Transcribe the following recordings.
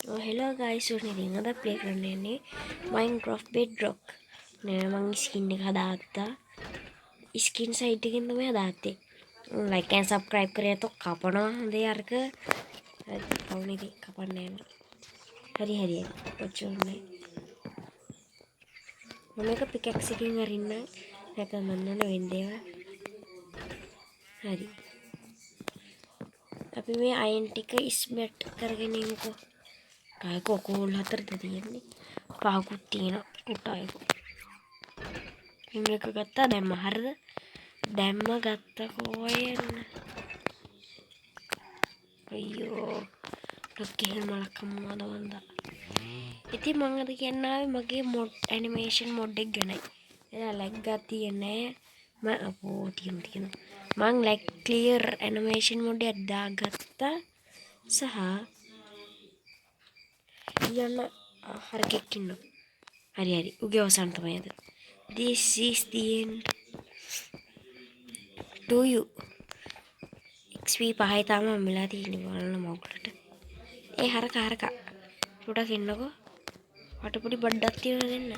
Hello guys, ඉතින් අද play කරන්න යන්නේ Minecraft Bedrock. මම ස්කින් එක හදාගත්තා. ස්කින් සයිට් එකෙන් තමයි හදාගත්තේ. like and subscribe කරේ તો කපනවා හොඳේ අරක. කවුනේ ඉතින් කපන්නේ නැහැ. හරි. ඔච්චරනේ. මම එක පිකැක්ස් එකකින් අරින්න නැත්නම් මන්නන වෙන්නේ. හරි. අපි මේ අයන් ටික ස්මෙට් කරගෙන ඉමුකෝ. කායක කෝල් හතරද තියෙන්නේ. පහකුත් තියෙනවා කුටායක. මේක ගත්තා දැම්ම හරිද? දැම්ම ගත්ත කොහෙන්? අයියෝ. ලොක්කේ මලක් කම්මද වන්දා. ඉතින් මම අද කියන්න ආවේ මගේ මොඩ් ඇනිමේෂන් මොඩ් එක ගැනයි. එයා ලැග් ගන්න තියන්නේ මම අපෝ තියෙන. මම ලැග් ක්ලියර් ඇනිමේෂන් මොඩ් එක දාගත්තා සහ යන්න හරකෙක් ඉන්නවා. හරි. උගේ අවසන් තමයි අද. This is the end to you. XP පහයි තාම මෙලා තියෙන්නේ බලන්න මොකටද. ඒ හරක. පොඩක් ඉන්නකෝ. වටපොඩි බඩක් තියලා දෙන්න.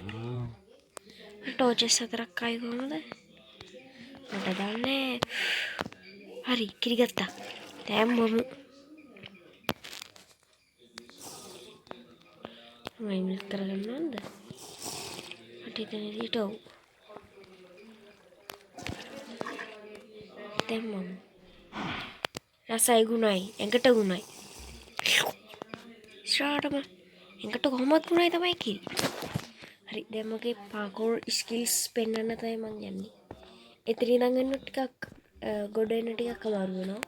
ටෝචස් හතරක් ආයි කොහමද? මට දාන්නේ. හරි කිරි ගත්තා. දැන් මොමු. මම මිල්ක් කරගන්නවද? මට හිතෙන්නේ ටෝ. දැන් මොමු. රසයි ගුණයි එකට ගුණයි. ශ්‍රාටම එකට කොහොමත් ගුණයි තමයි කිරි. හරි දැන් මගේ පාකෝර් ස්කිල්ස් පෙන්වන්න තමයි මං යන්නේ. එතන ඉඳන් ගන්න ටිකක් ගොඩ එන්න ටිකක් අමාරු වෙනවා.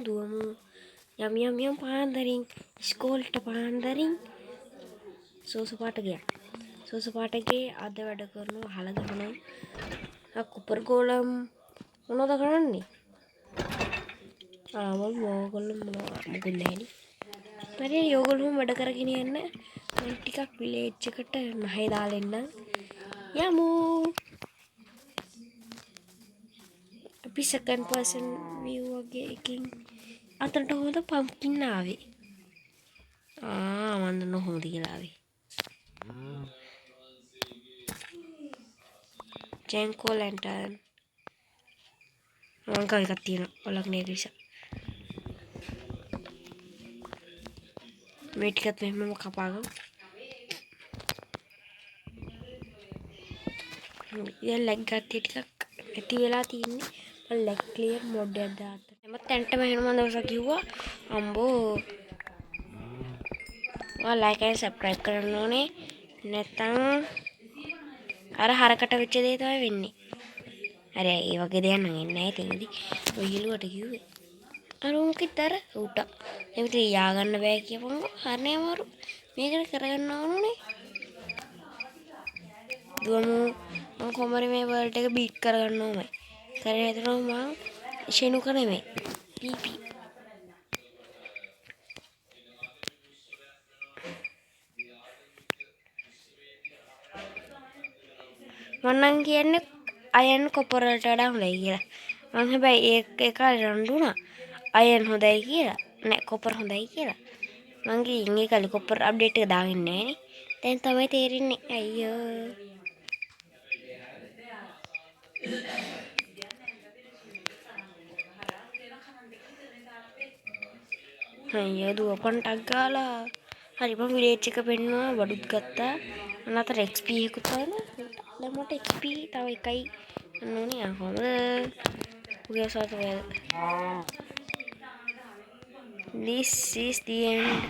දුවමු. යම් පාන්දරින් ඉස්කෝලේට පාන්දරින් සෝසපාට ගියා. සෝසපාටගේ අද වැඩ කරනවා අහල ගහනවා. කුපර් ගෝලම් මොනවද කරන්නේ? මම ඕගොල්ලෝ මොකද නැහැනේ. හරි ඕගොල්ලෝ වැඩ කරගෙන යන්න. මම ටිකක් විලේජ් එකට නැහැ දාලා එන්නම්. යමු. අපි second person view වගේ එකකින් අතනට හොඳ පම්ප්කින් ආවේ. මන් දන්න හොඳ කියලා ආවේ. ජෙන්කෝ ලැන්ටර්න් මං කව එකක් තියෙනවා ඔලක් නේද නිසා මේ ටිකත් මෙහෙමම කපාගමු. දැන් ලැග් ගත්තේ ටිකක් ඇති වෙලා තියෙන්නේ. මම ලැග් ක්ලියර් මොඩ් එකක් දාත්තා. එමත් තැන්ටම එහෙම මම දවසක් කිව්වා අම්බෝ ඔයා ලයික් and subscribe කරන්න ඕනේ නැත්නම් අර හරකට වෙච්ච දේ තමයි වෙන්නේ. හරි ඒ වගේ දෙයක් නම් එන්නේ නැහැ තේරෙදි. ඔය හිලුවට කිව්වේ. අර මොකෙද අර උට. එවිට යා ගන්න බෑ කියපුවම හරිනේ අමාරු. මේකට කරගන්න ඕනේ. දුවමු. මම කොහමද මේ වර්ල්ඩ් එක බීට් කරගන්න ඕනේ. කරේ හිතනවා මම ෂෙනුක නෙමෙයි. පීපී. මන්නම් කියන්නේ අයන් කොපර් වලට වඩා හොඳයි කියලා. මම හැබැයි ඒක රණ්ඩු වුණා. අයන් හොඳයි කියලා. නෑ කොපර් හොඳයි කියලා. මං ගිහින් ඒ කලි කොපර් අප්ඩේට් එක දාගෙන නෑනේ. දැන් තමයි තේරෙන්නේ. අයියෝ. අයියෝ දුවපන් ටක් ගාලා. හරි මම විලේජ් එක පෙන්නුවා බඩුත් ගත්තා. මම අතර XP එකකුත් ආවා. දැන් මට XP තව එකයි ඕනේ කොහමද? උගේ සාත වේ. This is the end.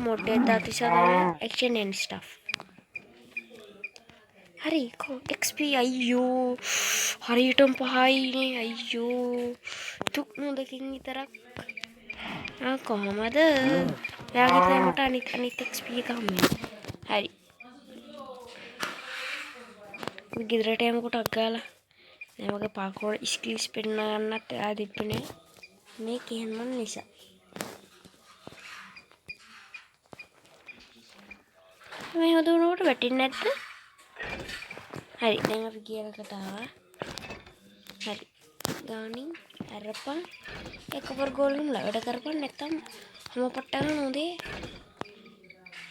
Mode එක දාතිසාව action and stuff. හරි XP අයියෝ හරියටම පහයිනේ අයියෝ තුක් නොදකින් විතරක් කොහමද එයාගේ මට අනිත් XP එක හම්බෙන්නේ. හරි ගෙදරට යමුකෝ ටක් ගාලා. දැන් මගේ පාකෝර් ස්කිල්ස් පෙන්න ගන්නත් එයා දිප්පනේ මේ කේන්මන් නිසා. මේ හොදුනට වැටෙන්නේ නැද්ද? හරි දැන් අපි ගියරකට ආවා. හරි ගානින් අරපන් එකවර ගෝල්ගම් වැඩ කරපන් නැත්තම් හම පට්ටන නොදේ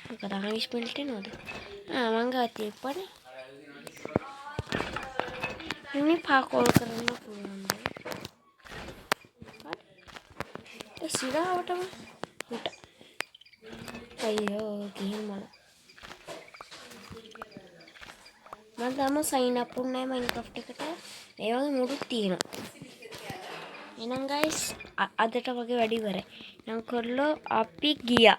මොකද 20 මිනිත්ට නෝද මං ගාතේ එප්පනේ මේ පාකෝල් කරන්න පුළුවන්ද හරි සිරාවටම උට අයියෝ ගිහින් මල මම තාම සයින් අප් වුණේ නැහැ මයින්ක්‍රාෆ්ට් එකට ඒ වගේ මුඩුත් තියෙනවා එහෙනම් ගයිස් අදට වගේ වැඩි ඉවරයි නම් කරලා අපි ගියා